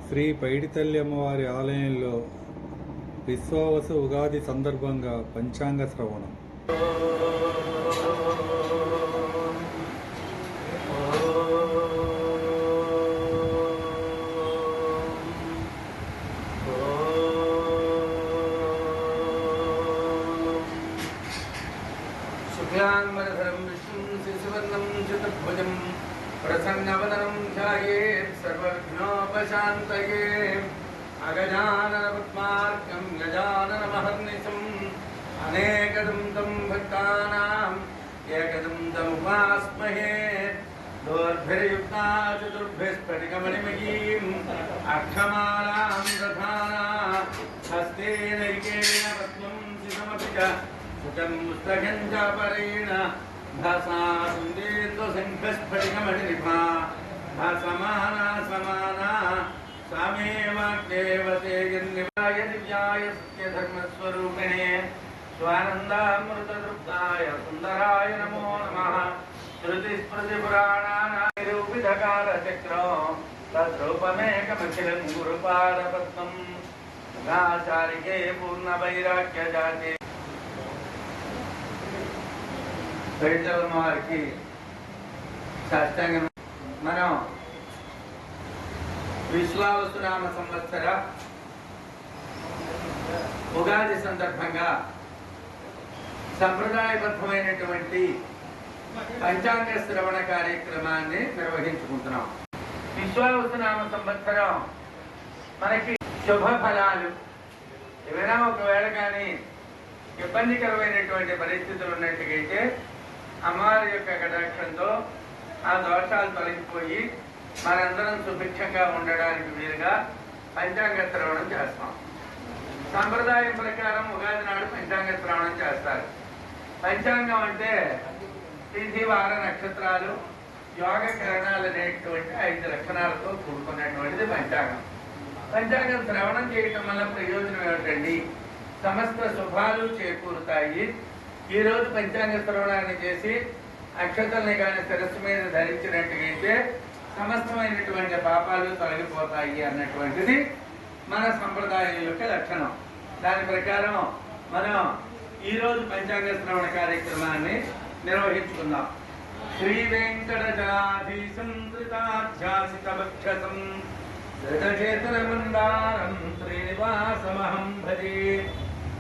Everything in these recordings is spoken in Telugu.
శ్రీ పైడితల్లి అమ్మవారి ఆలయంలో విశ్వావసు ఉగాది సందర్భంగా పంచాంగ శ్రవణం. శుక్లాంబరధరం విష్ణుం శశివర్ణం చతుర్భుజం ప్రసన్నవదనం ధ్యాయేత్ సర్వవిఘ్నోపశాంతయే. అగజానన పద్మార్కం గజాననమహర్నిశం అనేకదం తం భక్తానాం ఏకదంతముపాస్మహే. దోర్భిర్యుక్తా చతుర్భిస్ఫటికమణిమయీం అక్షమాలాం దధానా హస్తేనైకేన పద్మం శివమపి చ సుఖం పుస్తకం చ పరేణ భాసా సుందేందుశంఖస్ఫటికమణినిభా భాసమానా సమానా సామేవాగ్దేవతే నిర్నివాయ దివ్యాయ సత్యధర్మస్వరూపిణే స్వానందామృతతృప్తాయ సుందరాయ నమో నమః. శృతిస్మృతిపురాణానానిరూపితకాలచక్రం తద్రూపమేకమఖిలం గురుపాదపద్మం గాచారికే పూర్ణవైరాగ్యజాతే. పైడితల్లమ్మ వారికి సాష్టాంగం. మనం విశ్వావసునామ సంవత్సర ఉగాది సందర్భంగా సంప్రదాయబద్ధమైనటువంటి పంచాంగ శ్రవణ కార్యక్రమాన్ని నిర్వహించుకుంటున్నాం. విశ్వావసునామ సంవత్సరం మనకి శుభ ఫలాలు ఏమైనా ఒకవేళ కానీ ఇబ్బందికరమైనటువంటి పరిస్థితులు ఉన్నట్టుగైతే అమ్మవారి యొక్క కటాక్షంతో ఆ దోషాలు తొలగిపోయి మనందరం సుభిక్షంగా ఉండడానికి వీలుగా పంచాంగ శ్రవణం చేస్తాం. సంప్రదాయం ప్రకారం ఉగాది నాడు పంచాంగ శ్రవణం చేస్తారు. పంచాంగం అంటే తిథి వార నక్షత్రాలు యోగ కిరణాలు అనేటువంటి 5 లక్షణాలతో కూడుకున్నటువంటిది పంచాంగం. పంచాంగం శ్రవణం చేయటం వల్ల ప్రయోజనం ఏమిటండి? సమస్త శుభాలు చేకూరుతాయి. ఈ రోజు పంచాంగ శ్రవణాన్ని చేసి అక్షతల్ని కానీ శిరస్సు మీద ధరించినట్టుగైతే సమస్తమైనటువంటి పాపాలు తొలగిపోతాయి అన్నటువంటిది మన సంప్రదాయం యొక్క లక్షణం. దాని ప్రకారం మనం ఈరోజు పంచాంగ శ్రవణ కార్యక్రమాన్ని నిర్వహించుకుందాం. శ్రీ వెంకటజలాధీశం ధృతాధ్యాసితవక్షసం ధృతచేతనమందారం శ్రీనివాసమహం భజే.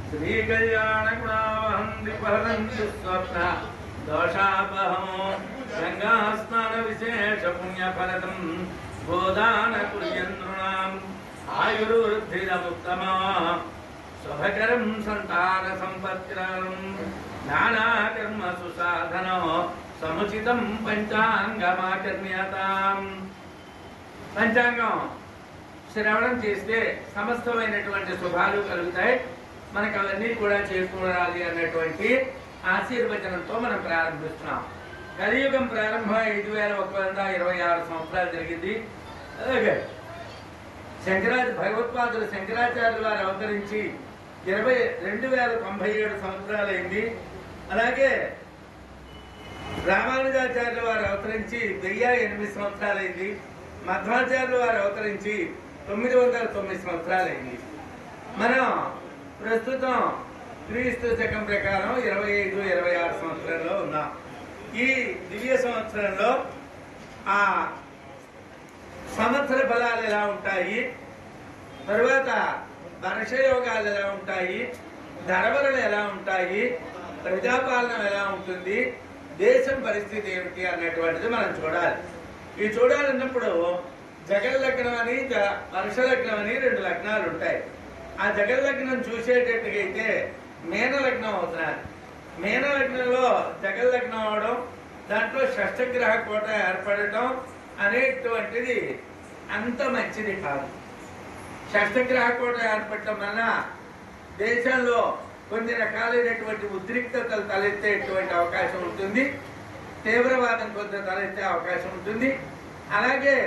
శ్రీ కళ్యాణ గుణావహం ద్విపహరంతు స్వప్న దోషాపహం గంగాస్నాన విశేష పుణ్యఫలదం గోదాన కుర్యంతృణాం ఆయుర్వృద్ధిరముత్తమా శుభకరం సంతాన సంపత్కరం జ్ఞానాకర్మ సుసాధనో సముచితం పంచాంగమాకర్ణ్యతాం. పంచాంగం శ్రవణం చేస్తే సమస్తమైనటువంటి శుభాలు కలుగుతాయి. మనకు అవన్నీ కూడా చేకూరాలి అన్నటువంటి ఆశీర్వచనంతో మనం ప్రారంభిస్తున్నాం. కలియుగం ప్రారంభం 5126 సంవత్సరాలు జరిగింది. అలాగే భగవత్పాదులు శంకరాచార్యుల వారు అవతరించి 2097 సంవత్సరాలైంది. అలాగే రామానుజాచార్యుల వారు అవతరించి 1008 సంవత్సరాలైంది. మధ్వాచార్యుల వారు అవతరించి 909 సంవత్సరాలైంది. మనం ప్రస్తుతం క్రీస్తు శకం ప్రకారం 2526 సంవత్సరంలో ఉన్నాం. ఈ దివ్య సంవత్సరంలో ఆ సంవత్సర ఫలాలు ఎలా ఉంటాయి, తరువాత వర్షయోగాలు ఎలా ఉంటాయి, ధరవరలు ఎలా ఉంటాయి, ప్రజాపాలన ఎలా ఉంటుంది, దేశం పరిస్థితి ఏమిటి అన్నటువంటిది మనం చూడాలి. ఈ చూడాలన్నప్పుడు జగల్లగ్నం అని వర్షలగ్నం అని 2 లగ్నాలు ఉంటాయి. ఆ జగల్లగ్నం చూసేటట్టుగైతే మీనలగ్నం అవుతున్నారు. మీనలగ్నంలో జగల్లగ్నం అవడం, దాంట్లో షష్ఠగ్రహ కోట ఏర్పడటం అనేటువంటిది అంత మంచిది కాదు. షష్ఠగ్రహ కోట ఏర్పడటం వల్ల దేశంలో కొన్ని రకాలైనటువంటి ఉద్రిక్తతలు తలెత్తేటువంటి అవకాశం ఉంటుంది. తీవ్రవాదం కొంత తలెత్తే అవకాశం ఉంటుంది. అలాగే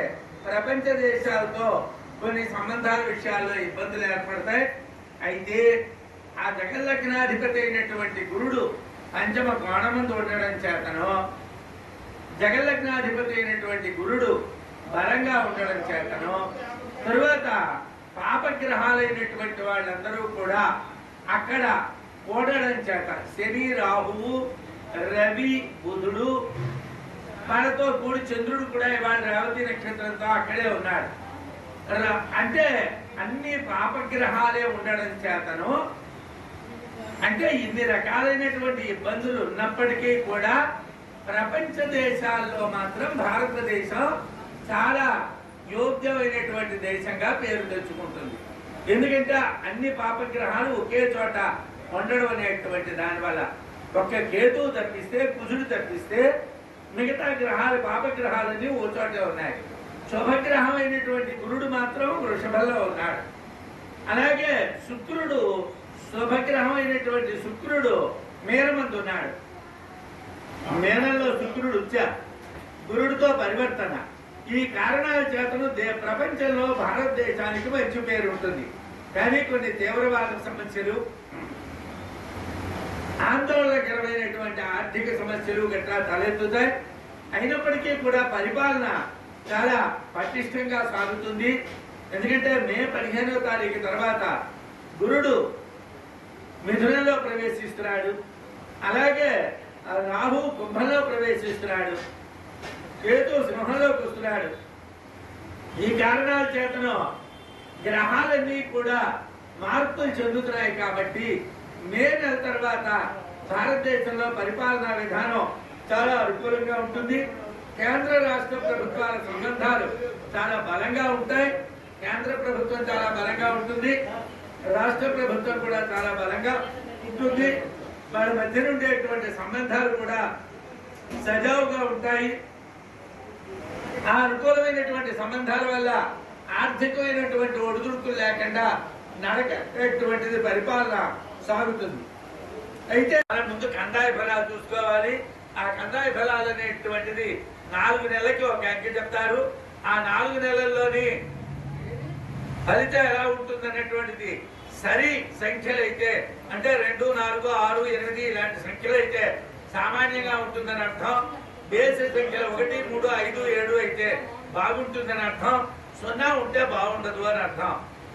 ప్రపంచ దేశాలతో కొన్ని సంబంధాల విషయాల్లో ఇబ్బందులు ఏర్పడతాయి. అయితే ఆ జగల్లగ్నాధిపతి అయినటువంటి గురుడు పంచమ కోణమందు ఉండడం చేతను జగల్లగ్నాధిపతి అయినటువంటి గురుడు బలంగా ఉండడం చేతను తరువాత పాపగ్రహాలైనటువంటి వాళ్ళందరూ కూడా అక్కడ ఓడడం చేత శని రాహువు రవి బుధుడు మనతో కూడి చంద్రుడు కూడా ఇవాళ రేవతి నక్షత్రంతో అక్కడే ఉన్నాడు. అంటే అన్ని పాపగ్రహాలే ఉండడం చేతను అంటే ఇన్ని రకాలైనటువంటి ఇబ్బందులు ఉన్నప్పటికీ కూడా ప్రపంచ దేశాల్లో మాత్రం భారతదేశం చాలా యోగ్యమైనటువంటి దేశంగా పేరు తెచ్చుకుంటుంది. ఎందుకంటే అన్ని పాపగ్రహాలు ఒకే చోట ఉండడం అనేటువంటి దానివల్ల ఒక్క కేతువు తప్పిస్తే కుజుడు తప్పిస్తే మిగతా గ్రహాలు పాపగ్రహాలన్నీ ఓ చోటే ఉన్నాయి. శుభగ్రహం అయినటువంటి గురుడు మాత్రం వృషభంలో ఉన్నాడు. అలాగే శుక్రుడు శుభగ్రహం అయినటువంటి శుక్రుడు మీనమందు ఉన్నాడు. మీనంలో శుక్రుడు వచ్చా గురుడితో పరివర్తన. ఈ కారణాల చేతను ప్రపంచంలో భారతదేశానికి మంచి పేరు ఉంటుంది. కానీ కొన్ని తీవ్రవాద సమస్యలు ఆందోళనకరమైనటువంటి ఆర్థిక సమస్యలు గట్రా తలెత్తుతాయి. అయినప్పటికీ కూడా పరిపాలన చాలా పటిష్టంగా సాగుతుంది. ఎందుకంటే మే 15వ తారీఖు తర్వాత గురుడు మిథునంలో ప్రవేశిస్తున్నాడు. అలాగే రాహు కుంభంలో ప్రవేశిస్తున్నాడు. కేతు సింహంలోకి వస్తున్నాడు. ఈ కారణాల చేతను గ్రహాలన్నీ కూడా మార్పులు చెందుతున్నాయి. కాబట్టి మే నెల తర్వాత భారతదేశంలో పరిపాలనా విధానం చాలా అనుకూలంగా ఉంటుంది. కేంద్ర రాష్ట్ర ప్రభుత్వాల సంబంధాలు చాలా బలంగా ఉంటాయి. కేంద్ర ప్రభుత్వం చాలా బలంగా ఉంటుంది. రాష్ట్ర ప్రభుత్వం కూడా చాలా బలంగా ఉంటుంది. వాళ్ళ మధ్య ఉండేటువంటి సంబంధాలు కూడా సజావుగా ఉంటాయి. ఆ అనుకూలమైనటువంటి సంబంధాల వల్ల ఆర్థికమైనటువంటి ఒడిదుడుకులు లేకుండా నడకటువంటిది పరిపాలన సాగుతుంది. అయితే ముందు కందాయ ఫలాలు చూసుకోవాలి. ఆ కందాయ ఫలాలు అనేటువంటిది 4 నెలలకి ఒక అంకె చెప్తారు. ఆ 4 నెలల్లోని ఫలితం ఎలా ఉంటుంది అనేటువంటిది సరి సంఖ్యలు అయితే అంటే 2, 4, 6, 8 ఇలాంటి సంఖ్యలు అయితే సామాన్యంగా ఉంటుందని అర్థం. బేసి సంఖ్యలు 1, 3, 5, 7 అయితే బాగుంటుందని అర్థం. 0 ఉంటే బాగుండదు అని అర్థం.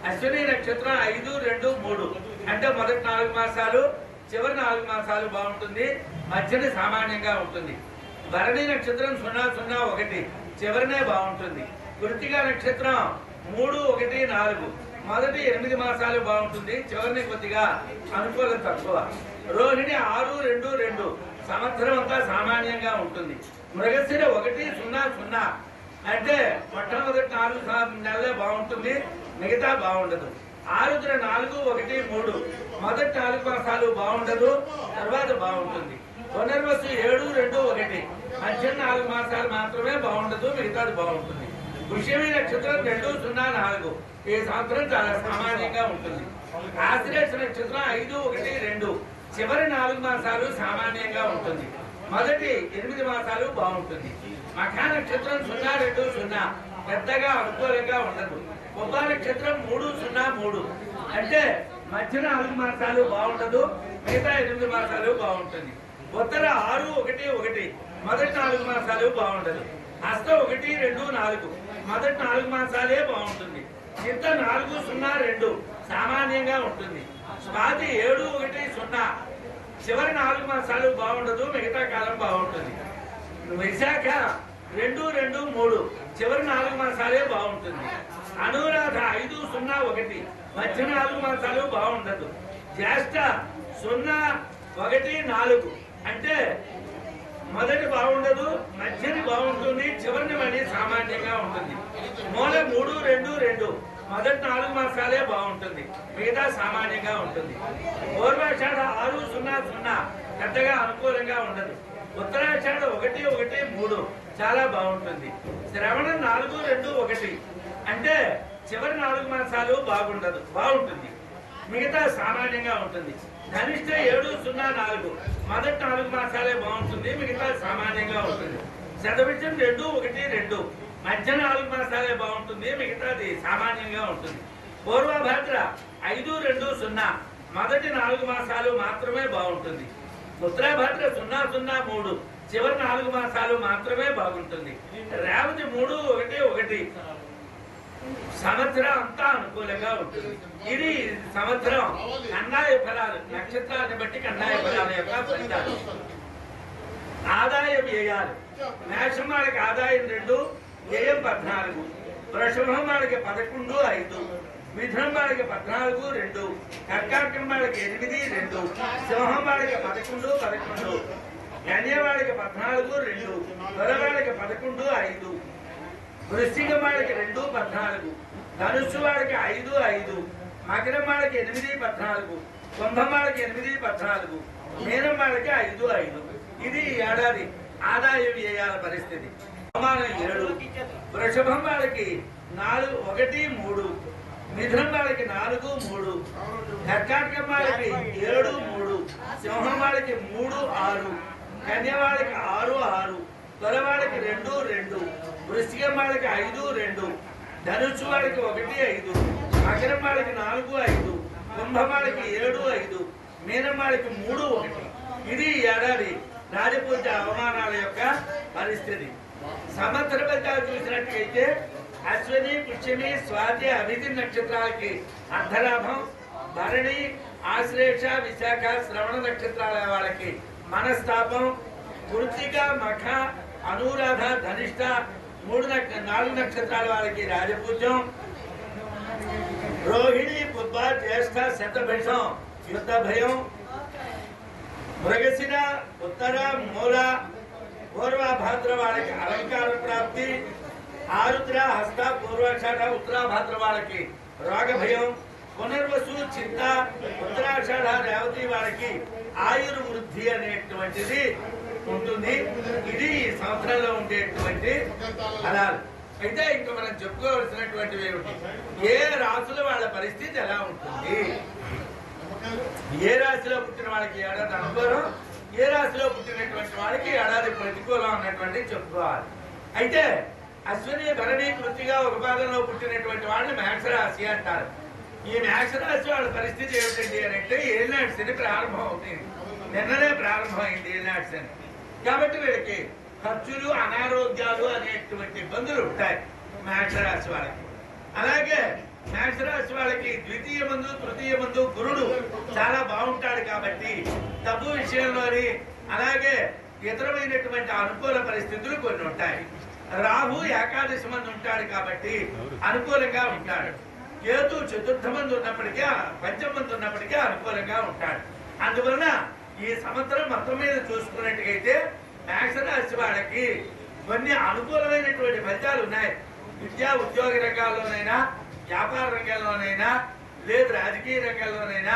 అశ్విని నక్షత్రం 5, 2, 3 అంటే మొదటి 4 మాసాలు చివరి 4 మాసాలు బాగుంటుంది. మధ్యని సామాన్యంగా ఉంటుంది. భరణి నక్షత్రం 0, 0, 1 చివరినే బాగుంటుంది. కృత్తిక నక్షత్రం 3, 1, 4 మొదటి 8 మాసాలు బాగుంటుంది. చివరిని కొద్దిగా అనుకూలం తక్కువ. రోహిణి 6, 2, 2 సంవత్సరం అంతా సామాన్యంగా ఉంటుంది. మృగశిర 1, 0, 0 అంటే మొట్టమొదటి 4 నెలలే బాగుంటుంది. మిగతా బాగుండదు. ఆరుద్ర 4, 1, 3 మొదటి 4 మాసాలు బాగుండదు. తర్వాత బాగుంటుంది. పునర్వసు 7, 2, 1 మధ్య 4 మాసాలు మాత్రమే బాగుండదు. మిగతాది బాగుంటుంది. పుష్యమి నక్షత్రం 2, 0, 4 ఈ సంవత్సరం చాలా సామాన్యంగా ఉంటుంది. ఆశ్లేష నక్షత్రం 5, 1, 2 చివరి 4 మాసాలు సామాన్యంగా ఉంటుంది. మొదటి 8 మాసాలు బాగుంటుంది. మఖా నక్షత్రం 0, 2, 0 పెద్దగా అనుకూలంగా ఉండదు. కుబ్బ నక్షత్రం 3, 0, 3 అంటే మధ్య 4 మాసాలు బాగుండదు. మిగతా 8 మాసాలు బాగుంటుంది. ఉత్తర 6, 1, 1 మొదటి 4 మాసాలు బాగుండదు. హస్త 1, 2, 4 మొదటి 4 మాసాలే బాగుంటుంది. చిత్త 4, 0, 2 సామాన్యంగా ఉంటుంది. స్వాతి 7, 1, 0 చివరి 4 మాసాలు బాగుండదు. మిగతా కాలం బాగుంటుంది. విశాఖ 2, 2, 3 చివరి 4 మాసాలే బాగుంటుంది. అనురాధ 5, 0, 1 మధ్య 4 మాసాలు బాగుండదు. జ్యేష్ఠ 0, 1, 4 అంటే మొదటి బాగుండదు. మధ్యని బాగుంటుంది. చివరిని మళ్ళీ సామాన్యంగా ఉంటుంది. మూల 3, 2, 2 మొదటి 4 మాసాలే బాగుంటుంది. మిగతా సామాన్యంగా ఉంటుంది. పూర్వాషాఢ 6, 0, 0 పెద్దగా అనుకూలంగా ఉండదు. ఉత్తరాషాఢ 1, 1, 3 చాలా బాగుంటుంది. శ్రవణం 4, 2, 1 అంటే చివరి 4 మాసాలు బాగుంటుంది. మిగతా సామాన్యంగా ఉంటుంది. ధనిష్ట 7, 0, 4 మొదటి 4 మాసాలే బాగుంటుంది. మిగతా సామాన్యంగా ఉంటుంది. శతభిషం 2, 1, 2 మధ్య 4 మాసాలే బాగుంటుంది. మిగతాది సామాన్యంగా ఉంటుంది. పూర్వభద్ర 5, 2, 0 మొదటి 4 మాసాలు మాత్రమే బాగుంటుంది. ఉత్తరాభద్ర 0, 0, 3 చివరి 4 మాసాలు మాత్రమే బాగుంటుంది. రేవతి 3, 1, 1 సంవత్సరం అంతా అనుకూలంగా ఉంటుంది. ఇది సంవత్సరం కన్నాయ ఫలాలు, నక్షత్రాన్ని బట్టి కన్నాయ ఫలాల యొక్క ఫలితాలు. ఆదాయ వ్యయాలు. మేషం వాళ్ళకి ఆదాయం 2, వ్యయం 14. వృషభం వాళ్ళకి 11, 5. మిథునం వాళ్ళకి 14, 2. కర్కాటకం వాళ్ళకి 8, 2. సింహం వాళ్ళకి 11, 11. కన్య వాళ్ళకి 14, 2. తుల వాళ్ళకి 11, 5. వృశ్చికం వాళ్ళకి 2, 14. ధనుస్సు వాళ్ళకి 5, 5. మకరం వాళ్ళకి 8, 14. కుంభం వాళ్ళకి 8, 14. మీనం వాళ్ళకి 5, 5. ఇది ఏడాది ఆదాయ వ్యయాల పరిస్థితి. అవమానం 7. వృషభం వాళ్ళకి 4, 1, 3. మిథునం వాళ్ళకి 4, 3. కర్కాటకం వాళ్ళకి 7, 3. సింహం వాళ్ళకి 3, 6. కన్య వాళ్ళకి 6, 6. తుల వాళ్ళకి 2, 2. వృశ్చికం వాళ్ళకి 5, 2. ధనుస్సు వాళ్ళకి 1, 5. మకరం వాళ్ళకి 4, 5. కుంభం వాళ్ళకి 7, 5. మీనం వాళ్ళకి 3, 1. ఇది ఏడాది రాజపూజ అవమానాల యొక్క పరిస్థితి. సంవత్సర ఫలితాలు చూసినట్లయితే అశ్విని, పుష్యమి, స్వాతి, అభితి నక్షత్రాలకి అర్ధలాభం. భరణి, ఆశ్లేష, విశాఖ, శ్రవణ నక్షత్రాల వాళ్ళకి మనస్తాపం. కృత్తిక, మఖ, అనురాధ, ధనిష్ట 4 నక్షత్రాల వాళ్ళకి రాజపూజ్యం. రోహిణి, పుబ్బ, జ్యేష్ఠ, శతభిషం యుద్ధ భయం. మృగశిర, ఉత్తర, మూల, పూర్వభాద్ర వాళ్ళకి అలంకార ప్రాప్తి. ఆరుద్ర, హస్త, పూర్వాషాఢ, ఉత్తరాభాద్ర వాళ్ళకి రోగ భయం. పునర్వసు, చిత్త, ఉత్తరాషాఢ, రేవతి వాళ్ళకి ఆయుర్వృద్ధి అనేటువంటిది ఉంటుంది. ఇది ఈ సంవత్సరంలో ఉండేటువంటి ఫలాలు. అయితే ఇంకా మనం చెప్పుకోవాల్సినటువంటివి ఏమిటి? ఏ రాసుల వాళ్ళ పరిస్థితి ఎలా ఉంటుంది? ఏ రాశిలో పుట్టిన వాళ్ళకి ఏడాది అనుకూలం, ఏ రాశిలో పుట్టినటువంటి వాళ్ళకి ఏడాది ప్రతికూలం అన్నటువంటి చెప్పుకోవాలి. అయితే అశ్విని, భరణి, కృత్తిగా ఒక భాగంలో పుట్టినటువంటి వాళ్ళని మేషరాశి అంటారు. ఈ మేషరాశి వాళ్ళ పరిస్థితి ఏమిటండి అని అంటే ఏలినాటి శని ప్రారంభం అవుతుంది. నిన్ననే ప్రారంభమైంది ఏలినాటి శని. కాబట్టి వీళ్ళకి ఖర్చులు, అనారోగ్యాలు అనేటువంటి ఇబ్బందులు ఉంటాయి మేషరాశి వాళ్ళకి. అలాగే మేషరాశి వాళ్ళకి ద్వితీయ మందు, తృతీయ మందు గురుడు చాలా బాగుంటాడు కాబట్టి డబ్బు విషయంలోని అలాగే ఇతరమైనటువంటి అనుకూల పరిస్థితులు కొన్ని ఉంటాయి. రాహు ఏకాదశి మంది ఉంటాడు కాబట్టి అనుకూలంగా ఉంటాడు. కేతు చతుర్థ మంది ఉన్నప్పటికీ, పంచమ మంది ఉన్నప్పటికీ అనుకూలంగా ఉంటాడు. అందువలన ఈ సంవత్సరం మొత్తం మీద చూసుకున్నట్టుగైతే మేషరాశి వాళ్ళకి కొన్ని అనుకూలమైనటువంటి ఫలితాలు ఉన్నాయి. విద్యా ఉద్యోగ రంగాల్లోనైనా, వ్యాపార రంగంలోనైనా, లేదు రాజకీయ రంగంలోనైనా,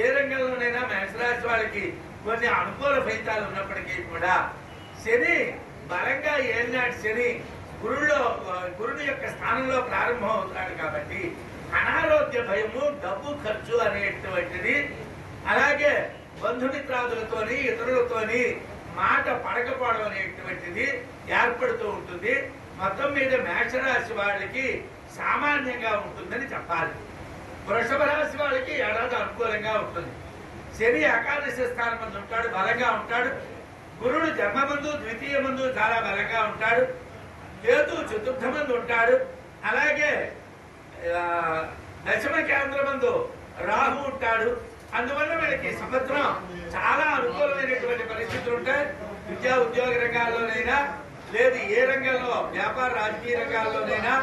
ఏ రంగంలోనైనా మేషరాశి వాళ్ళకి కొన్ని అనుకూల ఫలితాలు ఉన్నప్పటికీ కూడా శని బలంగా ఏలినాటి శని గురుడు యొక్క స్థానంలో ప్రారంభం అవుతున్నాడు కాబట్టి అనారోగ్య భయము, డబ్బు ఖర్చు అనేటువంటిది, అలాగే బంధుమిత్రాదులతోని ఇతరులతోని మాట పడకపోవడం అనేటువంటిది ఏర్పడుతూ ఉంటుంది. మొత్తం మీద మేషరాశి వాళ్ళకి సామాన్యంగా ఉంటుందని చెప్పాలి. వృషభ రాశి వాళ్ళకి ఏడాది అనుకూలంగా ఉంటుంది. శని ఏకాదశి స్థానం మందు ఉంటాడు, బలంగా ఉంటాడు. గురుడు జన్మమందు, ద్వితీయ మందు చాలా బలంగా ఉంటాడు. కేతు చతుర్థ మందు ఉంటాడు. అలాగే దశమ కేంద్ర మందు రాహు ఉంటాడు. అందువల్ల వీళ్ళకి సంవత్సరం చాలా అనుకూలమైనటువంటి పరిస్థితులు ఉంటాయి. విద్యా ఉద్యోగ రంగాల్లోనైనా, లేదు ఏ రంగంలో వ్యాపార రాజకీయ రంగాల్లోనైనా,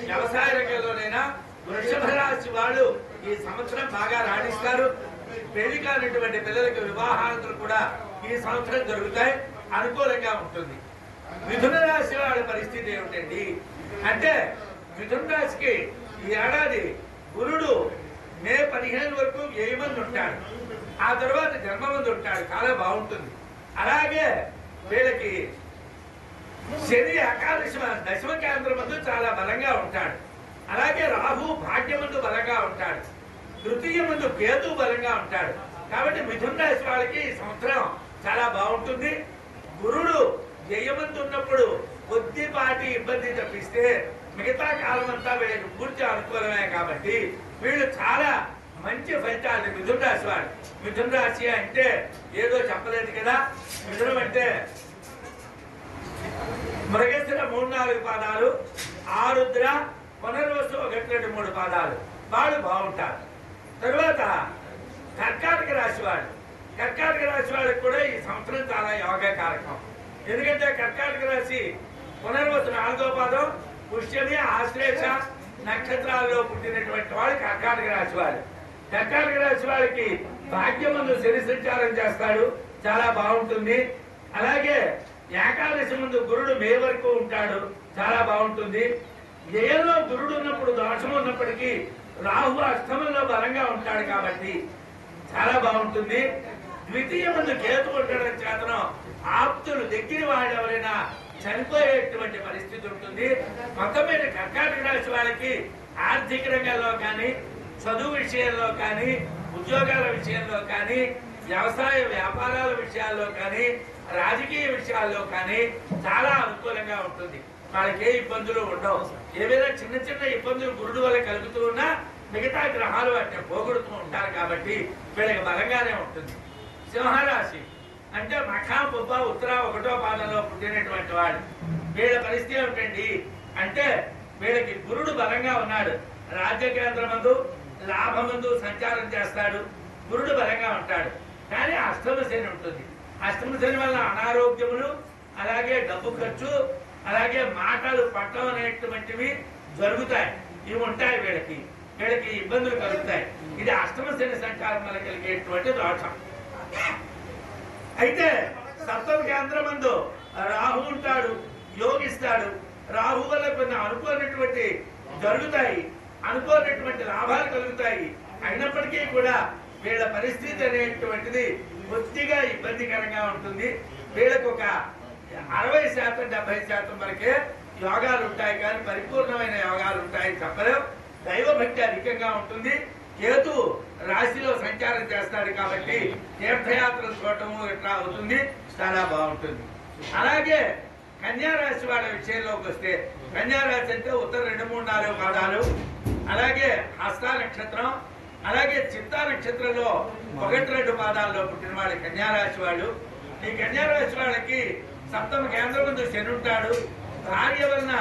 వ్యవసాయ రంగంలోనైనా వృషభ రాశి వాళ్ళు ఈ సంవత్సరం బాగా రాణిస్తారు. పెళ్లి కానిటువంటి పిల్లలకి వివాహాలు కూడా ఈ సంవత్సరం జరుగుతాయి, అనుకూలంగా ఉంటుంది. మిథున రాశి వాళ్ళ పరిస్థితి ఏమిటండి అంటే, మిథున రాశికి ఈ ఏడాది గురుడు మే 15 వరకు వ్యయమంది ఉంటాడు. ఆ తర్వాత జన్మమంది ఉంటాడు, చాలా బాగుంటుంది. అలాగే వీళ్ళకి శని ఏకాదశి దశమ కేంద్ర మందు చాలా బలంగా ఉంటాడు. అలాగే రాహు భాగ్యమందు బలంగా ఉంటాడు. తృతీయ మందు కేతు బలంగా ఉంటాడు. కాబట్టి మిథున రాశి వాళ్ళకి ఈ సంవత్సరం చాలా బాగుంటుంది. గురుడు జయమందు ఉన్నప్పుడు కొద్దిపాటి ఇబ్బంది తప్పిస్తే మిగతా కాలం అంతా వీళ్ళకి పూర్తి అనుకూలమే. కాబట్టి వీళ్ళు చాలా మంచి ఫలితాలు. మిథున రాశి వాళ్ళు, మిథున రాశి అంటే ఏదో చెప్పలేదు కదా. మిథునం అంటే మృగశిర 3-4 పాదాలు, ఆరుద్ర, పునర్వసు 1-2-3 పాదాలు వాళ్ళు బాగుంటారు. తరువాత కర్కాటక రాశి వాళ్ళు, కర్కాటక రాశి వాళ్ళకి కూడా ఈ సంవత్సరం చాలా యోగా కారకం. ఎందుకంటే కర్కాటక రాశి పునర్వసు 4వ పాదం, పుష్యమి, ఆశ్లేష నక్షత్రాల్లో పుట్టినటువంటి వాళ్ళు కర్కాటక రాశి వాళ్ళు. కర్కాటక రాశి వాళ్ళకి భాగ్యమందు శని సంచారం చేస్తాడు, చాలా బాగుంటుంది. అలాగే ఏకాదశి ముందు గురుడు మే వరకు ఉంటాడు, చాలా బాగుంటుంది. ఏదో గురుడు ఉన్నప్పుడు దోషం ఉన్నప్పటికీ రాహు అష్టమంలో బలంగా ఉంటాడు కాబట్టి చాలా బాగుంటుంది. ద్వితీయ ముందు కేతు ఉండడం చేతను ఆప్తులు దగ్గర వాళ్ళు ఎవరైనా చనిపోయేటువంటి పరిస్థితి ఉంటుంది. మొత్తం మీద కర్కాటక రాశి వాళ్ళకి ఆర్థిక రంగంలో కానీ, చదువు విషయంలో కానీ, ఉద్యోగాల విషయంలో కానీ, వ్యవసాయ వ్యాపారాల విషయాల్లో కానీ, రాజకీయ విషయాల్లో కానీ చాలా అనుకూలంగా ఉంటుంది. వాళ్ళకి ఏ ఇబ్బందులు ఉండవు. ఏవైనా చిన్న చిన్న ఇబ్బందులు గురుడు వల్ల కలుగుతూ ఉన్నా మిగతా గ్రహాలు వాటిని పోగొడుతూ ఉంటారు కాబట్టి వీళ్ళకి బలంగానే ఉంటుంది. సింహరాశి అంటే మఖ, పుబ్బ, ఉత్తర 1వ పాదంలో పుట్టినటువంటి వాడు. వీళ్ళ పరిస్థితి ఏమిటండి అంటే వీళ్ళకి గురుడు బలంగా ఉన్నాడు. రాజ్య కేంద్రమందు లాభమందు సంచారం చేస్తాడు, గురుడు బలంగా ఉంటాడు. కానీ అష్టమ శని ఉంటుంది. అష్టమ శని వల్ల అనారోగ్యములు, అలాగే డబ్బు ఖర్చు, అలాగే మాటలు పట్టం అనేటువంటివి జరుగుతాయి. ఇవి ఉంటాయి. వీళ్ళకి ఇబ్బందులు కలుగుతాయి. ఇది అష్టమ శని సంచారం వల్ల కలిగేటువంటి దోషం. అయితే సప్తమ కేంద్రమందు రాహు ఉంటాడు, యోగిస్తాడు. రాహు వల్ల కొన్ని అనుకోనటువంటి జరుగుతాయి, అనుకోనటువంటి లాభాలు కలుగుతాయి. అయినప్పటికీ కూడా వీళ్ళ పరిస్థితి అనేటువంటిది కొద్దిగా ఇబ్బందికరంగా ఉంటుంది. వీళ్ళకు ఒక 60% 70% వరకే యోగాలు ఉంటాయి, కానీ పరిపూర్ణమైన యోగాలు ఉంటాయి చెప్పలేం. దైవభక్తి అధికంగా ఉంటుంది. కేతు రాశిలో సంచారం చేస్తాడు కాబట్టి తీర్థయాత్రలు చూడటము ఇట్లా అవుతుంది, చాలా బాగుంటుంది. అలాగే కన్యారాశి వాళ్ళ విషయంలోకి వస్తే, కన్యారాశి అంటే ఉత్తర 2-3-4 పాదాలు, అలాగే హస్త నక్షత్రం, అలాగే చిత్తా నక్షత్రంలో 1-2 పాదాల్లో పుట్టిన వాళ్ళు కన్యారాశి వాళ్ళు. ఈ కన్యారాశి వాళ్ళకి సప్తమ కేంద్రం ముందు శని ఉంటాడు. భార్య వలన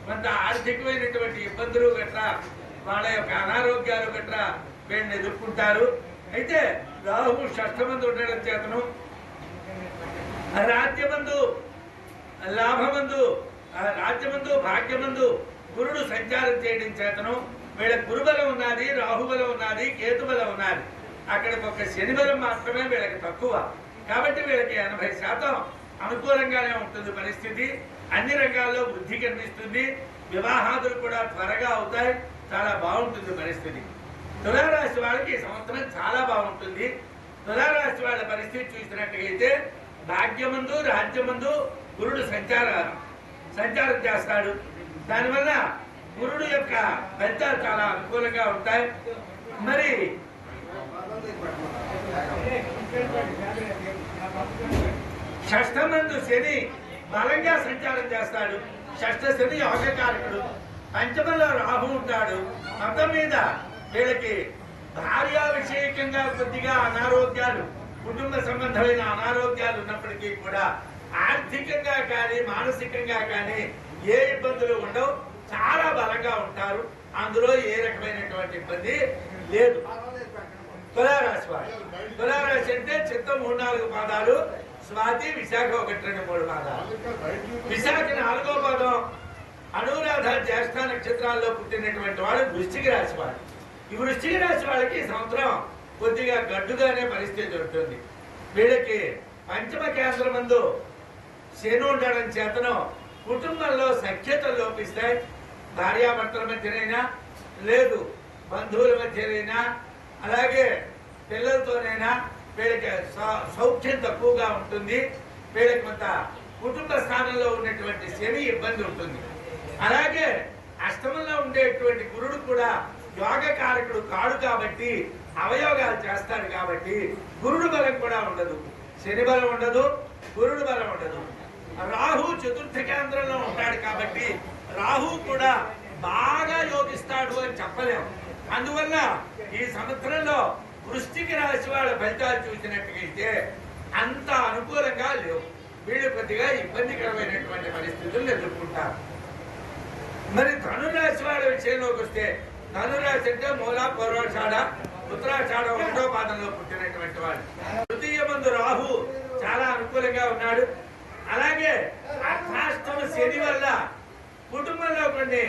కొంత ఆర్థికమైనటువంటి ఇబ్బందులు గట్రా, వాళ్ళ యొక్క అనారోగ్యాలు గట్రా వీళ్ళని ఎదుర్కొంటారు. అయితే రాహు షష్ఠమందు ఉండడం చేతను రాజ్యమందు లాభమందు, రాజ్యమందు భాగ్యమందు గురుడు సంచారం చేయడం చేతను వీళ్ళ గురుబలం ఉన్నది, రాహుబలం ఉన్నది, కేతుబలం ఉన్నది. అక్కడికి ఒక శని బలం మాత్రమే వీళ్ళకి తక్కువ. కాబట్టి వీళ్ళకి 80% అనుకూలంగానే ఉంటుంది పరిస్థితి. అన్ని రంగాల్లో వృద్ధి కనిపిస్తుంది. వివాహాదులు కూడా త్వరగా అవుతాయి, చాలా బాగుంటుంది పరిస్థితి. తులారాశి వాళ్ళకి ఈ సంవత్సరం చాలా బాగుంటుంది. తులారాశి వాళ్ళ పరిస్థితి చూసినట్టుగైతే భాగ్యమందు రాజ్యమందు గురుడు సంచారం చేస్తాడు. దానివల్ల గురుడు యొక్క ఫలితాలు చాలా అనుకూలంగా ఉంటాయి. మరి షష్ఠమందు శని బలంగా సంచారం చేస్తాడు. షష్ఠ శని యోగకారకుడు. పంచమంలో రాహు ఉంటాడు. మొత్తం మీద వీళ్ళకి భార్యా విషయకంగా కొద్దిగా అనారోగ్యాలు, కుటుంబ సంబంధమైన అనారోగ్యాలు ఉన్నప్పటికీ కూడా ఆర్థికంగా కానీ మానసికంగా కానీ ఏ ఇబ్బందులు ఉండవు, చాలా బలంగా ఉంటారు. అందులో ఏ రకమైనటువంటి ఇబ్బంది లేదు. తులారాశి వారు, తులారాశి అంటే చిత్తం 3-4 పాదాలు, స్వాతి విశాఖ 1-2-3 పాదాలు. విశాఖ 4వ పాదం, అనురాధ జ్యేష్ఠ నక్షత్రాల్లో పుట్టినటువంటి వాడు వృశ్చిక రాశి వాడు. ఈ వృశ్చిక రాశి వాళ్ళకి సంవత్సరం కొద్దిగా గడ్డుగానే పరిస్థితి ఉంటుంది. వీళ్ళకి పంచమ కేంద్రమందు శని ఉండడం చేతను కుటుంబంలో సఖ్యతలు లోపిస్తాయి. భార్యాభర్తల మధ్యనైనా, లేదు బంధువుల మధ్యనైనా, అలాగే పిల్లలతోనైనా వీళ్ళకి సౌఖ్యం తక్కువగా ఉంటుంది. వీళ్ళకి కొంత కుటుంబ స్థానంలో ఉన్నటువంటి శని ఇబ్బంది ఉంటుంది. అలాగే అష్టమంలో ఉండేటువంటి గురుడు కూడా యోగకారకుడు కాడు కాబట్టి అవయోగాలు చేస్తాడు. కాబట్టి గురుడు బలం కూడా ఉండదు, శని బలం ఉండదు, గురుడు బలం ఉండదు. రాహు చతుర్థ కేంద్రంలో ఉంటాడు కాబట్టి రాహు కూడా బాగా యోగిస్తాడు అని చెప్పలేము. అందువల్ల ఈ సంవత్సరంలో వృశ్చిక రాశి వాళ్ళ ఫలితాలు చూసినట్టుగైతే అంత అనుకూలంగా లేవు. వీళ్ళు కొద్దిగా ఇబ్బందికరమైనటువంటి పరిస్థితులను ఎదుర్కొంటారు. మరి ధనురాశి వాళ్ళ విషయంలోకి వస్తే ధనురాశి అంటే మూల, పూర్వాషాఢ, ఉత్తరాషాఢ 1వ పాదంలో పుట్టినటువంటి వాడు. తృతీయ బంధు రాహు చాలా అనుకూలంగా ఉన్నాడు. అలాగే అర్ధాష్టమ శని వల్ల కుటుంబంలో కొన్ని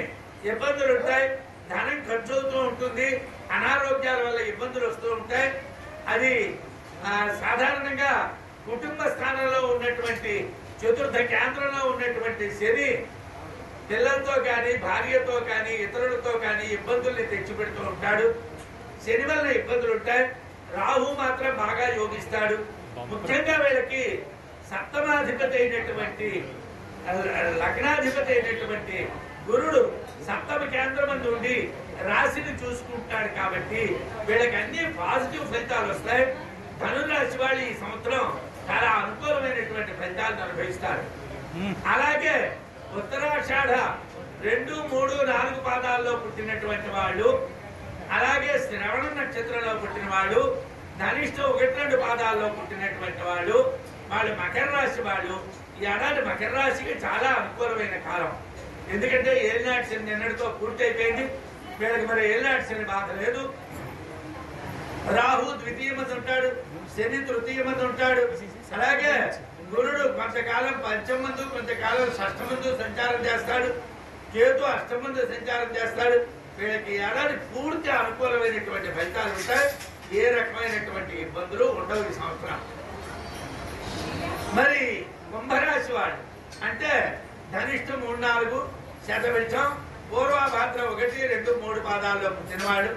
ఇబ్బందులు ఉంటాయి, ధనం ఖర్చు అవుతూ ఉంటుంది, అనారోగ్యాల వల్ల ఇబ్బందులు వస్తూ ఉంటాయి. అది సాధారణంగా కుటుంబ స్థానంలో ఉన్నటువంటి చతుర్థ కేంద్రంలో ఉన్నటువంటి శని పిల్లలతో కానీ, భార్యతో కానీ, ఇతరులతో కానీ ఇబ్బందుల్ని తెచ్చిపెడుతూ ఉంటాడు. శని వల్ల ఇబ్బందులు ఉంటాయి. రాహు మాత్రం బాగా యోగిస్తాడు. ముఖ్యంగా వీళ్ళకి సప్తమాధిపతి అయినటువంటి లగ్నాధిపతి అయినటువంటి గురుడు సప్తమ కేంద్రం నుండి రాశిని చూసుకుంటాడు కాబట్టి వీళ్ళకి అన్ని పాజిటివ్ ఫలితాలు వస్తాయి. ధనురాశి వాళ్ళు ఈ సంవత్సరం చాలా అనుకూలమైనటువంటి ఫలితాలను అనుభవిస్తారు. అలాగే ఉత్తరాషాఢ 2, 3, 4 పాదాల్లో పుట్టినటువంటి వాళ్ళు, అలాగే శ్రవణ నక్షత్రంలో పుట్టిన వాళ్ళు, ధనిష్ట 1, 2 పాదాల్లో పుట్టినటువంటి వాళ్ళు మకర రాశి వాళ్ళు. ఈ ఏడాది మకర రాశికి చాలా అనుకూలమైన కాలం. ఎందుకంటే ఏలినాటి శని నిన్నటితో పూర్తయిపోయింది. వీళ్ళకి మరి ఏలినాటి శని బాధ లేదు. రాహు ద్వితీయ మంది ఉంటాడు, శని తృతీయ మంది ఉంటాడు. అలాగే గురుడు కొంతకాలం పంచమందు, కొంతకాలం షష్టమందు సంచారం చేస్తాడు. కేతు అష్టమందు సంచారం చేస్తాడు. వీళ్ళకి ఏడాది పూర్తి అనుకూలమైనటువంటి ఫలితాలు ఉంటాయి. ఏ రకమైనటువంటి ఇబ్బందులు ఉండవు ఈ సంవత్సరం. మరి కుంభరాశి వాడు అంటే ధనిష్ట 3, 4, శతభిషం, పూర్వభాద్ర 1, 2, 3 పాదాల్లో పుట్టినవాడు.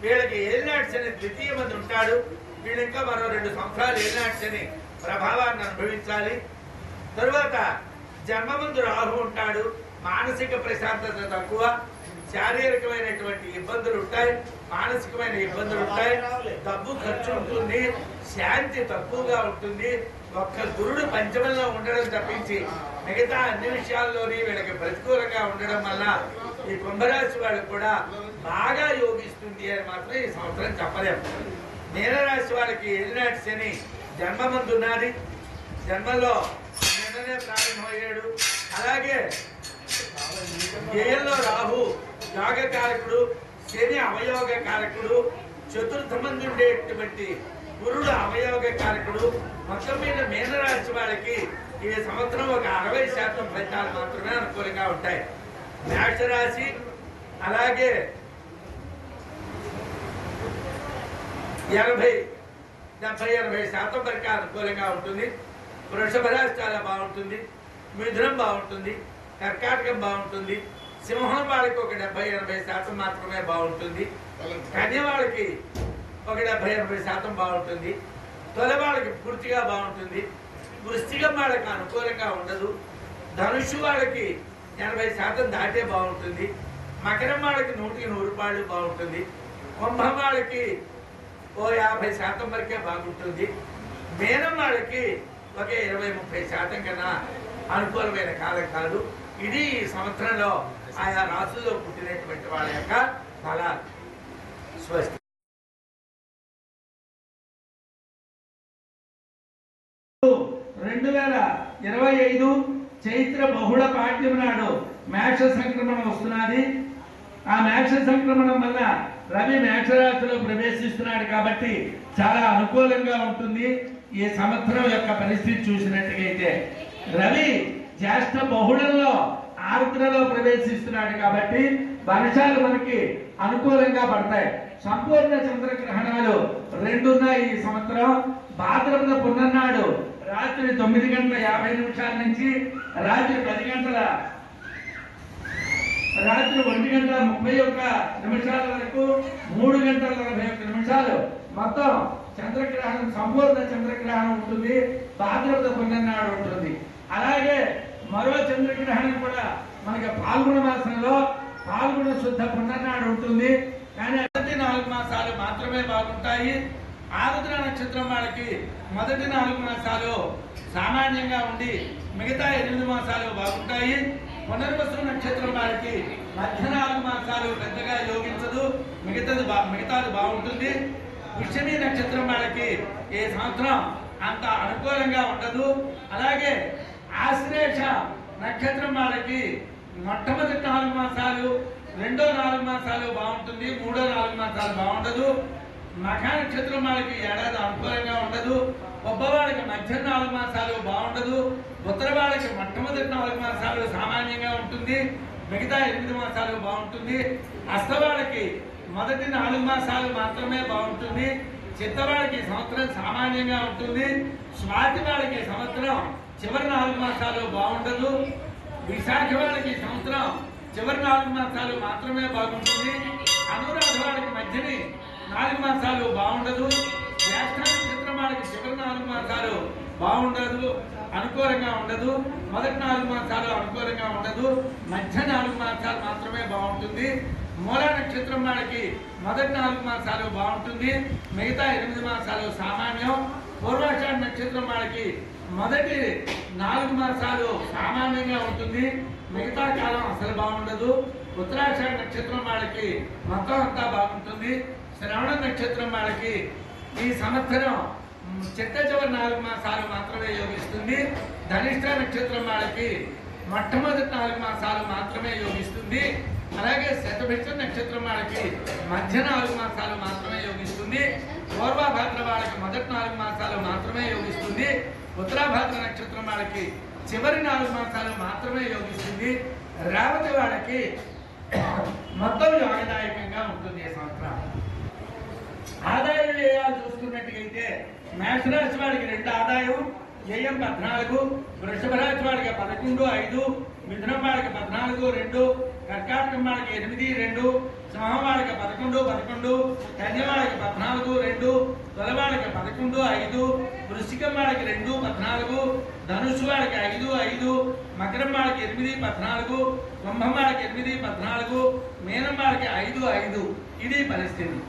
వీళ్ళకి ఏలినాటి శని ద్వితీయ మంది ఉంటాడు. వీళ్ళు ఇంకా మరో 2 సంవత్సరాలు ఏలినాటి శని ప్రభావాన్ని అనుభవించాలి. తరువాత జన్మమందు రాహు ఉంటాడు. మానసిక ప్రశాంతత తక్కువ, శారీరకమైనటువంటి ఇబ్బందులు ఉంటాయి, మానసికమైన ఇబ్బందులు ఉంటాయి, డబ్బు ఖర్చు ఉంటుంది, శాంతి తక్కువగా ఉంటుంది. ఒక్క గురుడు పంచమంలో ఉండడం తప్పించి మిగతా అన్ని విషయాల్లోని వీళ్ళకి ప్రతికూలంగా ఉండడం వల్ల ఈ కుంభరాశి వాళ్ళకి కూడా బాగా యోగిస్తుంది అని మాత్రం ఈ సంవత్సరం చెప్పలేము. మీనరాశి వాళ్ళకి ఏలినాటి శని జన్మమందు ఉన్నది. జన్మలో నిన్ననే ప్రారంభమయ్యాడు. అలాగే వ్యయంలో రాహు యోగకారకుడు, శని అవయోగ కారకుడు, చతుర్థ మంది ఉండేటువంటి గురుడు అవయోగ కారకుడు. మొత్తం మీద మీనరాశి వాళ్ళకి ఈ సంవత్సరం ఒక 60% ఫలితాలు మాత్రమే అనుకూలంగా ఉంటాయి. మేషరాశి అలాగే 70-80% వరకు అనుకూలంగా ఉంటుంది. వృషభ రాశి చాలా బాగుంటుంది, మిథునం బాగుంటుంది, కర్కాటకం బాగుంటుంది, సింహం వాళ్ళకి ఒక 70-80% మాత్రమే బాగుంటుంది, కన్య వాళ్ళకి ఒక 70-80% బాగుంటుంది, తుల వాళ్ళకి పూర్తిగా బాగుంటుంది, వృశ్చికం వాళ్ళకి అనుకూలంగా ఉండదు, ధనుషు వాళ్ళకి 80% దాటే బాగుంటుంది, మకరం వాళ్ళకి 100% బాగుంటుంది, కుంభం వాళ్ళకి ఓ 50% వరకే బాగుంటుంది, మీనం వాళ్ళకి ఒక 20-30% కన్నా అనుకూలమైన కాలం కాదు. ఇది ఈ సంవత్సరంలో ఆయా రాసుల్లో పుట్టినటువంటి వాళ్ళ యొక్క ఫలాలు. స్వస్తి. 2025 చైత్ర బహుళ పాడ్యం నాడు మేష సంక్రమణం వస్తున్నది. ఆ మేష సంక్రమణం వల్ల రవి మేషరాశిలో ప్రవేశిస్తున్నాడు కాబట్టి చాలా అనుకూలంగా ఉంటుంది. ఈ సంవత్సరం యొక్క పరిస్థితి చూసినట్టుగైతే రవి జ్యేష్ఠ బహుళంలో ఆర్ద్రలో ప్రవేశిస్తున్నాడు కాబట్టి వర్షాలు మనకి అనుకూలంగా పడతాయి. సంపూర్ణ చంద్రగ్రహణాలు 2 ఉన్నాయి ఈ సంవత్సరం. భాద్రపద పున్నన్నాడు రాత్రి 9:50 నుంచి రాత్రి 1:31 వరకు 3:41 మొత్తం చంద్రగ్రహణం, సంపూర్ణ చంద్రగ్రహణం ఉంటుంది. భాద్రపద పున్నన్నాడు ఉంటుంది. అలాగే మరో చంద్రగ్రహణం కూడా మనకి పాల్గొన మాసంలో పాల్గొన శుద్ధ పున్నన్నాడు ఉంటుంది. కానీ మొదటి 4 మాసాలు మాత్రమే బాగుంటాయి. ఆరుద్ర నక్షత్రం వాళ్ళకి మొదటి 4 మాసాలు సామాన్యంగా ఉండి మిగతా 8 మాసాలు బాగుంటాయి. పునర్వసు నక్షత్రం వాళ్ళకి మధ్య 4 మాసాలు పెద్దగా యోగించదు, మిగతాది బాగుంటుంది. పుష్యమి నక్షత్రం వాళ్ళకి ఈ సంవత్సరం అంత అనుకూలంగా ఉండదు. అలాగే ఆశ్లేష నక్షత్రం వాళ్ళకి మొట్టమొదటి 4 మాసాలు, రెండో 4 మాసాలు బాగుంటుంది, మూడో 4 మాసాలు బాగుండదు. మఖ నక్షత్రం వాళ్ళకి ఏడాది అనుకూలంగా ఉండదు. ఒబ్బవాడికి మధ్య 4 మాసాలు బాగుండదు. ఉత్తర వాళ్ళకి మొట్టమొదటి 4 మాసాలు సామాన్యంగా ఉంటుంది, మిగతా 8 మాసాలు బాగుంటుంది. హస్తవాళ్ళకి మొదటి 4 మాసాలు మాత్రమే బాగుంటుంది. చిత్తవాడికి సంవత్సరం సామాన్యంగా ఉంటుంది. స్వాతి వాళ్ళకి సంవత్సరం చివరి 4 మాసాలు బాగుండదు. విశాఖ వాళ్ళకి సంవత్సరం చివరి 4 మాసాలు మాత్రమే బాగుంటుంది. అనురాధ వాళ్ళకి మధ్యని 4 మాసాలు బాగుండదు. జ్యేష్ఠ నక్షత్రం వాళ్ళకి చివరి 4 మాసాలు బాగుండదు, అనుకూలంగా ఉండదు. మొదటి 4 మాసాలు అనుకూలంగా ఉండదు, మధ్య 4 మాసాలు మాత్రమే బాగుంటుంది. మూల నక్షత్రం వాళ్ళకి మొదటి 4 మాసాలు బాగుంటుంది, మిగతా 8 మాసాలు సామాన్యం. పూర్వాషాఢ నక్షత్రం వాళ్ళకి మొదటి 4 మాసాలు సామాన్యంగా ఉంటుంది, మిగతా కాలం అసలు బాగుండదు. ఉత్తరాషాఢ నక్షత్రం వాళ్ళకి మొత్తం అంతా బాగుంటుంది. శ్రవణ నక్షత్రం వాళ్ళకి ఈ సంవత్సరం చిట్ట చివరి 4 మాసాలు మాత్రమే యోగిస్తుంది. ధనిష్ట నక్షత్రం వాళ్ళకి మొట్టమొదటి 4 మాసాలు మాత్రమే యోగిస్తుంది. అలాగే శతభిష నక్షత్రం వాళ్ళకి మధ్య 4 మాసాలు మాత్రమే యోగిస్తుంది. పూర్వభాద్ర వాళ్ళకి మొదటి 4 మాసాలు మాత్రమే యోగిస్తుంది. ఉత్తరాభాద్ర నక్షత్రం వాళ్ళకి చివరి 4 మాసాలు మాత్రమే యోగిస్తుంది. రేవతి వాళ్ళకి మొత్తం యోగదాయకంగా ఉంటుంది ఈ సంవత్సరం. ఆదాయ వ్యయాలు చూసుకున్నట్టుగైతే మేషరాశి వాడికి 2 ఆదాయం, వ్యయం 14, వృషభ రాశి వాడికి 11, 5, మిథునం వాడికి 14, 2, కర్కాటకం వాడికి 8, 2, సింహం వాడికి 11, 11, కన్య వాడికి 14, 2, తుల వాడికి 11, 5, వృశ్చికం వాడికి 2, 14, ధనుసు వాడికి 5, 5, మకరం వాడికి 8, 14, కుంభం వాడికి 8, 14, మీనం వాడికి 5, 5. ఇది పరిస్థితి.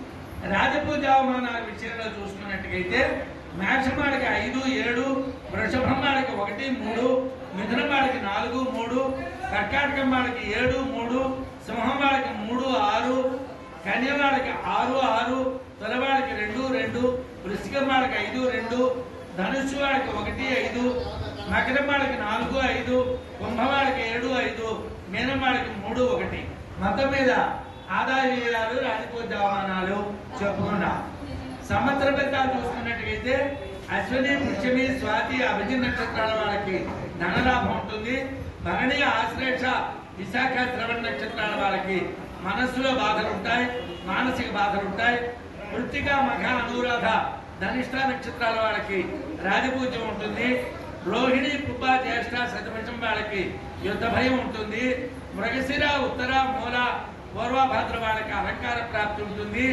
రాజపూజ అవమానాల విషయంలో చూసుకున్నట్టుగైతే మేషం వాడికి 5, 7, వృషభం వాడికి 1, 3, మిథునం వాడికి 4, 3, కర్కాటకం వాడికి 7, 3, సింహం వాడికి 3, 6, కన్య వాడికి 6, 6, తుల వాడికి 2, 2, వృశ్చికం వాడికి 5, 2, ధనుస్సు వాడికి 1, 5, మకరం వాడికి 4, 5, కుంభం వాడికి 7, 5, మీనం వాడికి 3, 1. మొత్తం మీద ఆదాయ వ్యయాలు, రాజపూజ అవమానాలు చెప్పుకున్నాం. సంవత్సర ఫలితాలు చూసుకున్నట్టుగైతే అశ్విని, పుష్యమి, స్వాతి, అభిజి నక్షత్రాల వాళ్ళకి ధనలాభం ఉంటుంది. భరణి, ఆశ్లేష, విశాఖ, శ్రవణ నక్షత్రాల వాళ్ళకి మనస్సులో బాధలు ఉంటాయి, మానసిక బాధలు ఉంటాయి. కృత్తిక, మఖ, అనురాధ, ధనిష్ట నక్షత్రాల వాళ్ళకి రాజపూజ్యం ఉంటుంది. రోహిణి, పుబ్బ, జ్యేష్ఠ, శతభిషం వాళ్ళకి యుద్ధ భయం ఉంటుంది. మృగశిర, ఉత్తర, మూల, పూర్వభాద్ర వాళ్ళకి అలంకార ప్రాప్తి ఉంటుంది.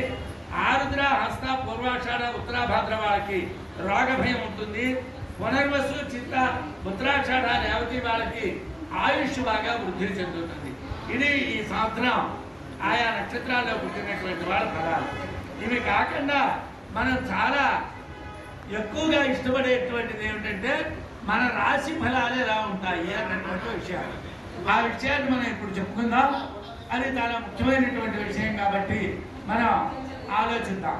ఆరుద్ర, హస్త, పూర్వాషాఢ, ఉత్తరాభాద్ర వాళ్ళకి రోగ భయం ఉంటుంది. పునర్వసు, చిత్త, ఉత్తరాషాఢ, రేవతి వాళ్ళకి ఆయుష్ బాగా వృద్ధి చెందుతుంది. ఇది ఈ సంవత్సరం ఆయా నక్షత్రాల్లో పుట్టినటువంటి వాళ్ళ ఫలాలు. ఇవి కాకుండా మనం చాలా ఎక్కువగా ఇష్టపడేటువంటిది ఏమిటంటే మన రాశి ఫలాలు ఎలా ఉంటాయి అన్నటువంటి విషయాలు. ఆ విషయాన్ని మనం ఇప్పుడు చెప్పుకుందాం. అది చాలా ముఖ్యమైనటువంటి విషయం కాబట్టి మనం ఆలోచిద్దాం.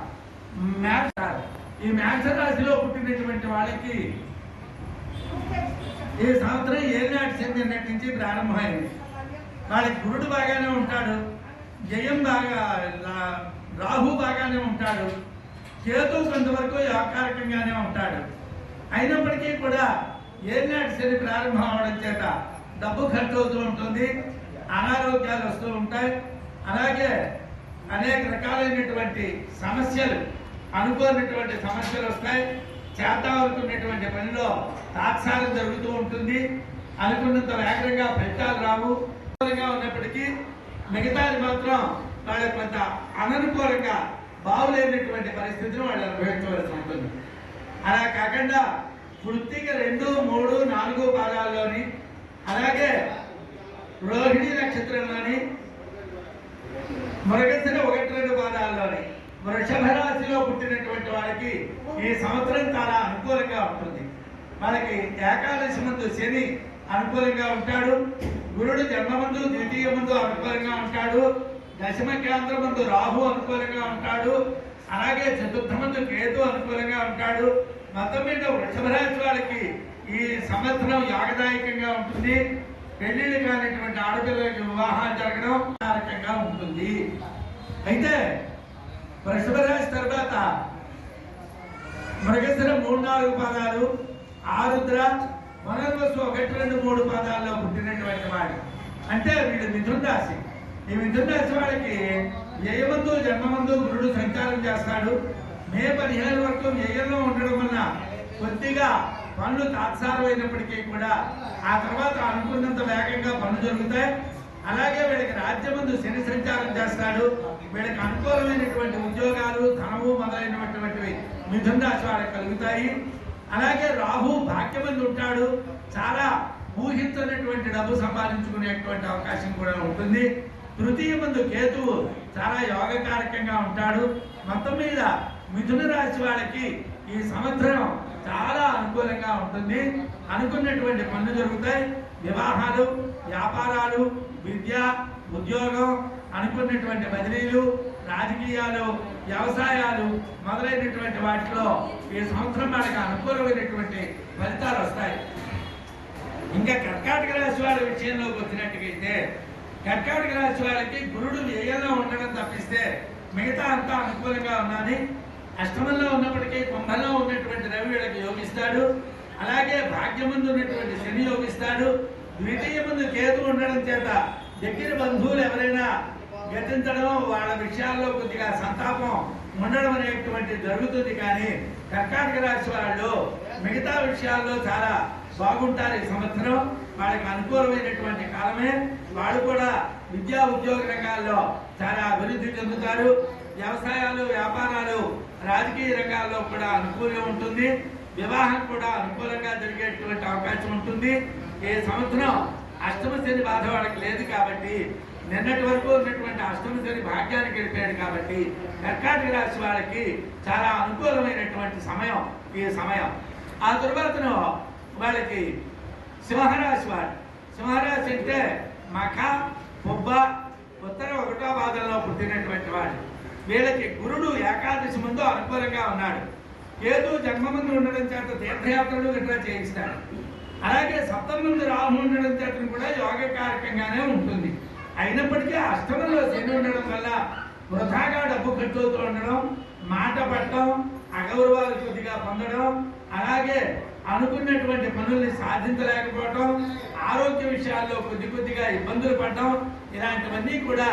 ఈ మేష రాశిలో పుట్టినటువంటి వాళ్ళకి ఈ సంవత్సరం ఏలినాటి శని నుంచి ప్రారంభమైంది. వాళ్ళకి గురుడు బాగానే ఉంటాడు, జయం బాగా, రాహు బాగానే ఉంటాడు, కేతు కొంతవరకు యోగకారకంగానే ఉంటాడు. అయినప్పటికీ కూడా ఏలినాటి శని ప్రారంభం అవడం చేత డబ్బు ఖర్చు అవుతూ ఉంటుంది, అనారోగ్యాలు వస్తూ ఉంటాయి. అలాగే అనేక రకాలైనటువంటి సమస్యలు, అనుకోనటువంటి సమస్యలు వస్తాయి. చేతవుతున్నటువంటి పనిలో తాత్సారం జరుగుతూ ఉంటుంది. అనుకున్నంత వేగంగా ఫలితాలు రావు. ఉన్నప్పటికీ మిగతాది మాత్రం వాళ్ళ కొంత అననుకూలంగా బాగులేనటువంటి పరిస్థితిని వాళ్ళు అనుభవించవలసి ఉంటుంది. అలా కాకుండా వృత్తిక 2, 3, 4 పాదాల్లోని, అలాగే రోహిణి నక్షత్రంలోని, మృగశిర 1, 2 పాదాల్లోని వృషభ రాశిలో పుట్టినటువంటి వాళ్ళకి ఈ సంవత్సరం చాలా అనుకూలంగా ఉంటుంది. మనకి ఏకాదశి ముందు శని అనుకూలంగా ఉంటాడు, గురుడు జన్మమందు, ద్వితీయ ముందు అనుకూలంగా ఉంటాడు, దశమ కేంద్ర ముందు రాహు అనుకూలంగా ఉంటాడు, అలాగే చతుర్థ ముందు కేతు అనుకూలంగా ఉంటాడు. మొత్తం మీద వృషభ రాశి వాళ్ళకి ఈ సంవత్సరం యోగదాయకంగా ఉంటుంది. పెళ్లిళ్ళు కానిటువంటి ఆడపిల్లలకి వివాహాలు జరగడం రకంగా ఉంటుంది. అయితే వృషభ రాశి తర్వాత మృగశిర 3-4 పాదాలు, ఆరుద్ర, పునర్వసు 1-2-3 పాదాల్లో పుట్టినటువంటి వాడు అంటే వీడు మిథున రాశి. ఈ మిథున రాశి వాడికి వ్యయమందు జన్మమందు గురుడు సంచారం చేస్తాడు. మే 15 వరకు వ్యయంలో ఉండడం వల్ల కొద్దిగా పనులు తాత్సారమైనప్పటికీ కూడా ఆ తర్వాత అనుకున్నంత వేగంగా పనులు జరుగుతాయి. అలాగే వీళ్ళకి రాజ్యమందు శని సంచారం చేస్తాడు. వీళ్ళకి అనుకూలమైనటువంటి ఉద్యోగాలు, ధనము మొదలైనటువంటివి మిథున రాశి వాళ్ళకి కలుగుతాయి. అలాగే రాహు భాగ్యమందు ఉంటాడు. చాలా ఊహించినటువంటి డబ్బు సంపాదించుకునేటువంటి అవకాశం కూడా ఉంటుంది. తృతీయ మందు కేతువు చాలా యోగకారకంగా ఉంటాడు. మొత్తం మీద మిథున రాశి వాళ్ళకి ఈ సంవత్సరం చాలా అనుకూలంగా ఉంటుంది. అనుకున్నటువంటి పనులు జరుగుతాయి. వివాహాలు, వ్యాపారాలు, విద్య, ఉద్యోగం, అనుకున్నటువంటి బదిలీలు, రాజకీయాలు, వ్యవసాయాలు మొదలైనటువంటి వాటిలో ఈ సంవత్సరం వాళ్ళకి అనుకూలమైనటువంటి ఫలితాలు వస్తాయి. ఇంకా కర్కాటక రాశి వాళ్ళ విషయంలోకి వచ్చినట్టుగైతే కర్కాటక రాశి వాళ్ళకి గురుడు వ్యయంలో ఉండడం తప్పిస్తే మిగతా అంతా అనుకూలంగా ఉన్నది. అష్టమంలో ఉన్నప్పటికీ కుంభంలో ఉన్నటువంటి రవి వీళ్ళకి యోగిస్తాడు. అలాగే భాగ్యమందు ఉన్నటువంటి శని యోగిస్తాడు. ద్వితీయ ముందు కేతు ఉండడం చేత దగ్గర బంధువులు ఎవరైనా గతించడం, వాళ్ళ విషయాల్లో కొద్దిగా సంతాపం ఉండడం అనేటువంటి జరుగుతుంది. కానీ కర్కాటక రాశి వాళ్ళు మిగతా విషయాల్లో చాలా బాగుంటారు. ఈ సంవత్సరం వాళ్ళకి అనుకూలమైనటువంటి కాలమే. వాళ్ళు కూడా విద్యా ఉద్యోగ రంగాల్లో చాలా అభివృద్ధి చెందుతారు. వ్యవసాయాలు, వ్యాపారాలు, రాజకీయ రంగాల్లో కూడా అనుకూలంగా ఉంటుంది. వివాహం కూడా అనుకూలంగా జరిగేటువంటి అవకాశం ఉంటుంది. ఈ సంవత్సరం అష్టమ శని బాధ వాళ్ళకి లేదు కాబట్టి, నిన్నటి వరకు ఉన్నటువంటి అష్టమ శని భాగ్యానికి వెళ్ళిపోయాడు కాబట్టి కర్కాటక రాశి వాళ్ళకి చాలా అనుకూలమైనటువంటి సమయం ఈ సమయం. ఆ తరువాతను వాళ్ళకి సింహరాశి వాడు. సింహరాశి అంటే మఖ, పుబ్బ, ఉత్తర 1వ పాదంలో పుట్టినటువంటి వాడు. వీళ్ళకి గురుడు ఏకాదశి ముందు అనుకూలంగా ఉన్నాడు. కేతు జన్మమందు ఉండడం చేత తీర్థయాత్రలు ఇట్లా చేయిస్తాడు. అలాగే సప్తమందు రాహు ఉండడం చేత కూడా యోగకారకంగానే ఉంటుంది. అయినప్పటికీ అష్టమంలో శని ఉండడం వల్ల వృధాగా డబ్బు ఖర్చు అవుతూ ఉండడం, మాట పట్టడం, అగౌరవాలు కొద్దిగా పొందడం, అలాగే అనుకున్నటువంటి పనుల్ని సాధించలేకపోవడం, ఆరోగ్య విషయాల్లో కొద్దిగా ఇబ్బందులు పడడం, ఇలాంటివన్నీ కూడా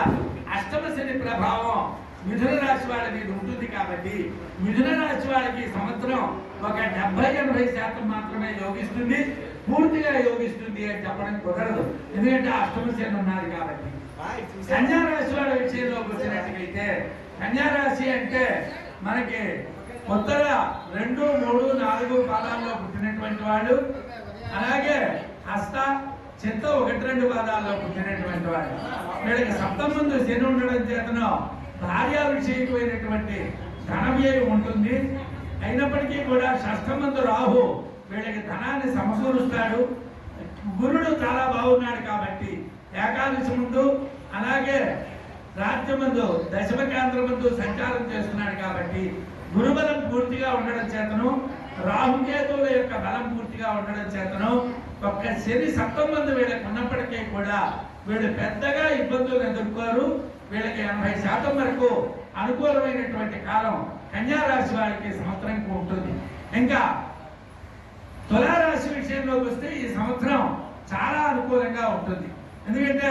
అష్టమ శని ప్రభావం మిథున రాశి వాళ్ళ మీద ఉంటుంది. కాబట్టి మిథున రాశి వాళ్ళకి సంవత్సరం ఒక 70-80% మాత్రమే యోగిస్తుంది. పూర్తిగా యోగిస్తుంది అని చెప్పడం కుదరదు, ఎందుకంటే అష్టమ శని ఉన్నారు కాబట్టి. కన్యా రాశి వాళ్ళ విషయంలోకి వచ్చినట్టుగైతే కన్యా రాశి అంటే మనకి ఉత్తర 2, 3, 4 పాదాల్లో పుట్టినటువంటి వాళ్ళు. అలాగే హస్త, చిత్త 1-2 పాదాల్లో పుట్టినటువంటి వాళ్ళు. వీళ్ళకి సప్తమందు శని ఉండడం చేతను భార్య విషయమైనటువంటి ధన వ్యయం ఉంటుంది. అయినప్పటికీ కూడా షష్ఠమందు రాహు వీళ్ళకి ధనాన్ని సమకూరుస్తాడు. గురుడు చాలా బాగున్నాడు కాబట్టి ఏకాదశి ముందు, అలాగే రాజ్యమందు దశమ కేంద్రమందు సంచారం చేస్తున్నాడు కాబట్టి గురుబలం పూర్తిగా ఉండడం చేతను, రాహుకేతువుల యొక్క బలం పూర్తిగా ఉండడం చేతను ఒక్క శని సప్తమందు వీళ్ళకి ఉన్నప్పటికీ కూడా వీళ్ళు పెద్దగా ఇబ్బందులు ఎదుర్కోరు. వీళ్ళకి 80% వరకు అనుకూలమైనటువంటి కాలం కన్యా రాశి వారికి సంవత్సరంకి ఉంటుంది. ఇంకా తులారాశి విషయంలోకి వస్తే ఈ సంవత్సరం చాలా అనుకూలంగా ఉంటుంది. ఎందుకంటే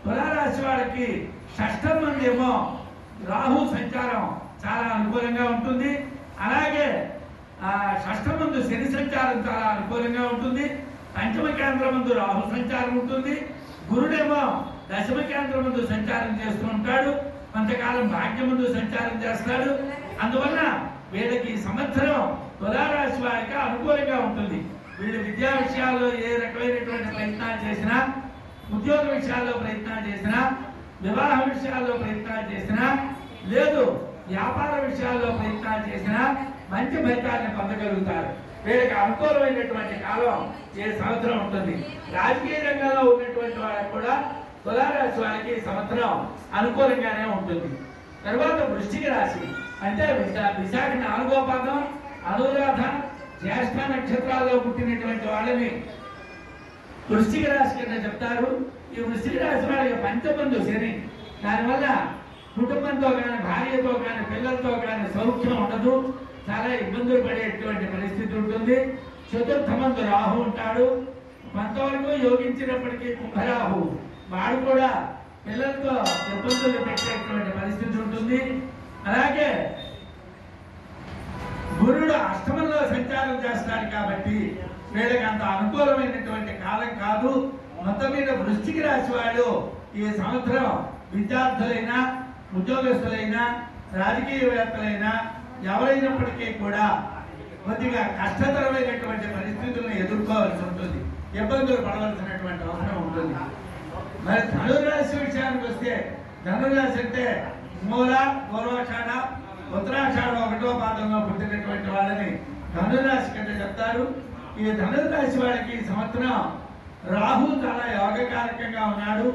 తులారాశి వాళ్ళకి షష్ఠం మంది ఏమో రాహు సంచారం చాలా అనుకూలంగా ఉంటుంది. అలాగే షష్ఠం ముందు శని సంచారం చాలా అనుకూలంగా ఉంటుంది. పంచమ కేంద్రం ముందు రాహు సంచారం ఉంటుంది. గురుడేమో దశమ కేంద్రం ముందు సంచారం చేస్తూ ఉంటాడు. కొంతకాలం భాగ్యం ముందు సంచారం చేస్తాడు. అందువల్ల వీళ్ళకి సంవత్సరం తులారాశి వారికి అనుకూలంగా ఉంటుంది. వీళ్ళు విద్యా విషయాల్లో ఏ రకమైనటువంటి ప్రయత్నాలు చేసినా, ఉద్యోగ విషయాల్లో ప్రయత్నాలు చేసినా, వివాహ విషయాల్లో ప్రయత్నాలు చేసినా, లేదు వ్యాపార విషయాల్లో ప్రయత్నాలు చేసినా మంచి ఫలితాన్ని పొందగలుగుతారు. వీళ్ళకి అనుకూలమైనటువంటి కాలం ఏ సంవత్సరం ఉంటుంది. రాజకీయ రంగంలో ఉన్నటువంటి వాళ్ళకి కూడా తులారాశి వారికి సంవత్సరం అనుకూలంగానే ఉంటుంది. తర్వాత వృశ్చిక రాశి అంటే విశాఖ 4వ పాదం, అనురాధ, జ్యేష్ఠ నక్షత్రాల్లో పుట్టినటువంటి వాళ్ళని వృశ్చిక రాశి కింద చెప్తారు. ఈ వృశ్చిక రాశి వాళ్ళకి పంచబంధు శని, దానివల్ల కుటుంబంతో కానీ, భార్యతో కానీ, పిల్లలతో కానీ సౌఖ్యం ఉండదు, చాలా ఇబ్బందులు పడేటువంటి పరిస్థితి ఉంటుంది. చతుర్థమందు రాహు ఉంటాడు, కొంతవరకు యోగించినప్పటికీ కుంభరాహు వాడు కూడా పిల్లలతో ఇబ్బందులు పెట్టేటువంటి పరిస్థితి ఉంటుంది. అలాగే గురుడు అష్టమంలో సంచారం చేస్తాడు కాబట్టి వీళ్ళకి అంత అనుకూలమైనటువంటి కాలం కాదు. మొత్తం మీద వృశ్చిక రాశి వాళ్ళు ఈ సంవత్సరం విద్యార్థులైనా, ఉద్యోగస్తులైనా, రాజకీయవేత్తలైనా ఎవరైనప్పటికీ కూడా కొద్దిగా కష్టతరమైనటువంటి పరిస్థితులను ఎదుర్కోవాల్సి ఉంటుంది, ఇబ్బందులు పడవలసినటువంటి అవసరం ఉంటుంది. మరి ధనురాశి విషయానికి వస్తే, ధనురాశి అంటే మూల, పూర్వాషాఢ, ఉత్తరాషాఢ 1వ పాదంలో పుట్టినటువంటి వాళ్ళని ధనురాశి కింద చెప్తారు. ఈ ధనురాశి వాళ్ళకి ఈ సంవత్సరం రాహు చాలా యోగకారకంగా ఉన్నాడు.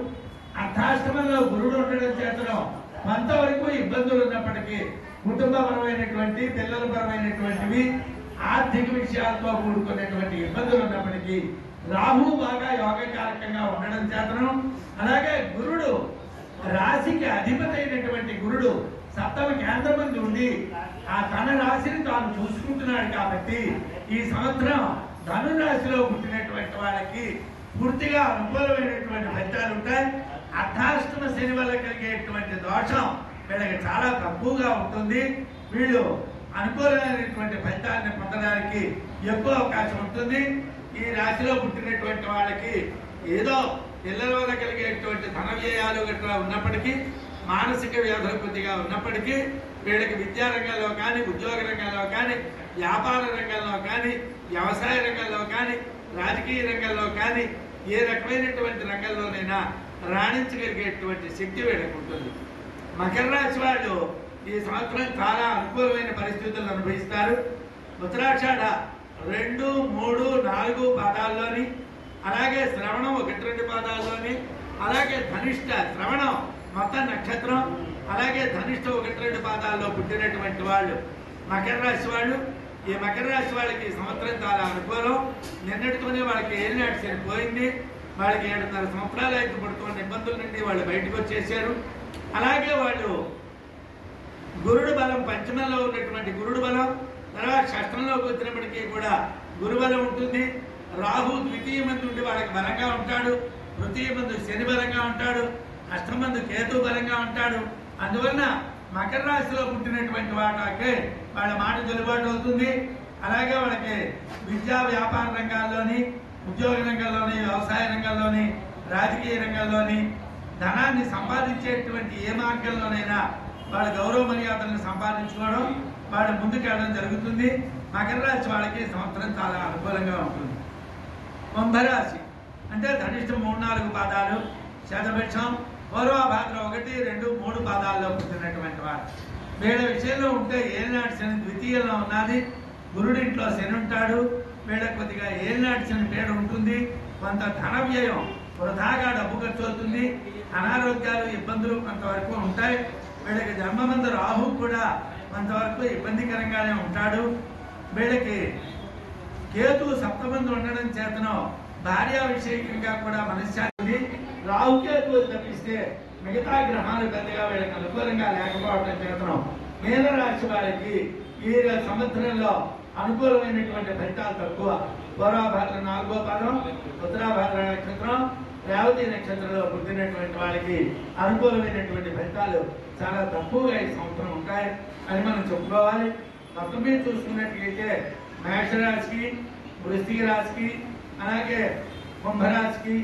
అర్ధాష్టమంలో గురుడు ఉండడం చేతను కొంతవరకు ఇబ్బందులు ఉన్నప్పటికీ కుటుంబపరమైనటువంటి, పిల్లలపరమైనటువంటివి, ఆర్థిక విషయాలతో కూడుకున్నటువంటి ఇబ్బందులు ఉన్నప్పటికీ రాహు బాగా యోగకారకంగా ఉండడం చేతను, అలాగే గురుడు రాశికి అధిపతి అయినటువంటి గురుడు సప్తమ కేంద్రమంది ఉండి ఆ తన రాశిని తాను చూసుకుంటున్నాడు కాబట్టి ఈ సంవత్సరం ధనురాశిలో పుట్టినటువంటి వాళ్ళకి పూర్తిగా అనుకూలమైనటువంటి ఫలితాలు ఉంటాయి. అర్ధాష్టమ శని వల్ల కలిగేటువంటి దోషం వీళ్ళకి చాలా తక్కువగా ఉంటుంది. వీళ్ళు అనుకూలమైనటువంటి ఫలితాన్ని పొందడానికి ఎక్కువ అవకాశం ఉంటుంది. ఈ రాశిలో పుట్టినటువంటి వాళ్ళకి ఏదో పిల్లల వల్ల కలిగేటువంటి ధన వ్యయాలు గట్రా ఉన్నప్పటికీ, మానసిక వ్యాధులు కొద్దిగా ఉన్నప్పటికీ వీళ్ళకి విద్యా రంగంలో కానీ, ఉద్యోగ రంగంలో కానీ, వ్యాపార రంగంలో కానీ, వ్యవసాయ రంగంలో కానీ, రాజకీయ రంగంలో కానీ, ఏ రకమైనటువంటి రంగంలోనైనా రాణించగలిగేటువంటి శక్తి వీళ్ళకి ఉంటుంది. మకర రాశి వాళ్ళు ఈ సంవత్సరం చాలా అనుకూలమైన పరిస్థితులను అనుభవిస్తారు. ఉత్తరాషాఢ 2, 3, 4 పాదాల్లోని, అలాగే శ్రవణం 1, 2 పాదాల్లోని, అలాగే ధనిష్ట, శ్రవణం మొత్తం నక్షత్రం, అలాగే ధనిష్ట 1, 2 పాదాల్లో పుట్టినటువంటి వాళ్ళు మకర రాశి వాళ్ళు. ఈ మకర రాశి వాళ్ళకి సంవత్సరం చాలా అనుకూలం. నిన్నటితోనే వాళ్ళకి ఏలినాటి శని పోయింది. వాళ్ళకి 7.5 సంవత్సరాలు అయితే పడుతున్న ఇబ్బందుల నుండి వాళ్ళు బయటకు వచ్చేసారు. అలాగే వాళ్ళు గురుడు బలం, పంచమంలో ఉన్నటువంటి గురుడు బలం, తర్వాత షష్టంలోకి వచ్చినప్పటికీ కూడా గురుబలం ఉంటుంది. రాహు ద్వితీయ మంది ఉండి వాళ్ళకి బలంగా ఉంటాడు, తృతీయ మంది శని బలంగా ఉంటాడు, అష్టమంది కేతు బలంగా ఉంటాడు. అందువలన మకర రాశిలో పుట్టినటువంటి వాళ్ళకి వాళ్ళ మాట చెల్లుబాటు అవుతుంది. అలాగే వాళ్ళకి విద్యా వ్యాపార రంగాల్లోని, ఉద్యోగ రంగంలోని, వ్యవసాయ రంగంలోని, రాజకీయ రంగంలోని ధనాన్ని సంపాదించేటువంటి ఏ మార్గంలోనైనా వాళ్ళ గౌరవ మర్యాదలను సంపాదించుకోవడం, వాళ్ళు ముందుకెళ్ళడం జరుగుతుంది. మకర రాశి వాళ్ళకి సంవత్సరం చాలా అనుకూలంగా ఉంటుంది. కుంభరాశి అంటే ధనిష్టం 3, 4 పాదాలు, శతభిషం, పూర్వభాద్ర 1, 2, 3 పాదాల్లో పుట్టినటువంటి వారు. వీళ్ళ విషయంలో ఉంటే ఏలినాటి శని ద్వితీయంలో ఉన్నది, గురుడింట్లో శని ఉంటాడు. వీళ్ళకి కొద్దిగా ఏలినాటి శని పేరు ఉంటుంది. కొంత ధన వ్యయం, వృధాగా డబ్బు ఖర్చు అవుతుంది. అనారోగ్యాలు, ఇబ్బందులు కొంతవరకు ఉంటాయి. వీళ్ళకి జన్మమందు రాహు కూడా కొంతవరకు ఇబ్బందికరంగానే ఉంటాడు. వీళ్ళకి కేతు సప్తమంది ఉండడం చేతను భార్య విషయంగా కూడా మనశ్శాంతి. రాహుకేతువులు తప్పిస్తే మిగతా గ్రహాలు పెద్దగా వీళ్ళకి అనుకూలంగా లేకపోవడం చేతను మీనరాశి వారికి ఈ సంవత్సరంలో అనుకూలమైనటువంటి ఫలితాలు తక్కువ. పూర్వభాద్ర 4వ పాదం, ఉత్తరాభాద్ర నక్షత్రం, రేవతి నక్షత్రంలో పుట్టినటువంటి వాళ్ళకి అనుకూలమైనటువంటి ఫలితాలు చాలా తక్కువగా ఈ సంవత్సరం ఉంటాయి అని మనం చెప్పుకోవాలి. మొత్తం మీద చూసుకున్నట్లయితే మేషరాశికి, వృశ్చిక రాశికి, అలాగే కుంభరాశికి,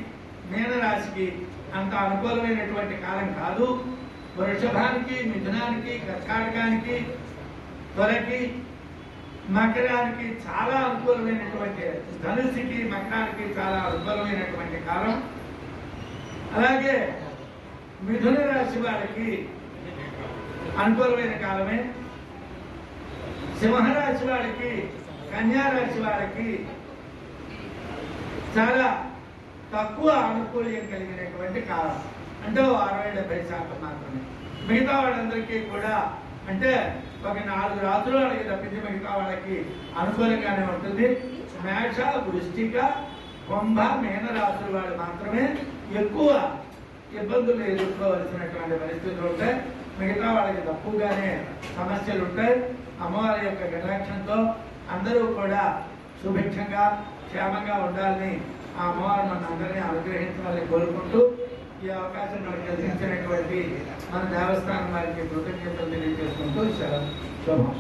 మీనరాశికి అంత అనుకూలమైనటువంటి కాలం కాదు. వృషభానికి, మిథునానికి, కర్కాటకానికి, త్వరకి, మకరానికి చాలా అనుకూలమైనటువంటి, ధనుస్సుకి, మకరానికి చాలా అనుకూలమైనటువంటి కాలం. అలాగే మిథున రాశి వారికి అనుకూలమైన కాలమే. సింహరాశి వారికి, కన్యా రాశి వారికి చాలా తక్కువ ఆనుకూల్యం కలిగినటువంటి కాలం, అంటే 60-70% మాత్రమే. మిగతా వాళ్ళందరికీ కూడా అంటే ఒక 4 రాత్రులు వాళ్ళకి తప్పించి మిగతా వాళ్ళకి అనుకూలంగానే ఉంటుంది. మేష, వృశ్చిక, కుంభ మీన రాశుల వాడు మాత్రమే ఎక్కువ ఇబ్బందులు ఎదుర్కోవలసినటువంటి పరిస్థితులు ఉంటాయి. మిగతా వాళ్ళకి తక్కువగానే సమస్యలు ఉంటాయి. అమ్మవారి యొక్క కటాక్షంతో అందరూ కూడా సుభిక్షంగా క్షేమంగా ఉండాలని ఆ అమ్మవారు మన అందరినీ అనుగ్రహించాలని కోరుకుంటూ ఈ అవకాశం మనకు కలిగించినటువంటి మన దేవస్థానం వారికి కృతజ్ఞతలు తెలియజేసుకుంటూ శుభం.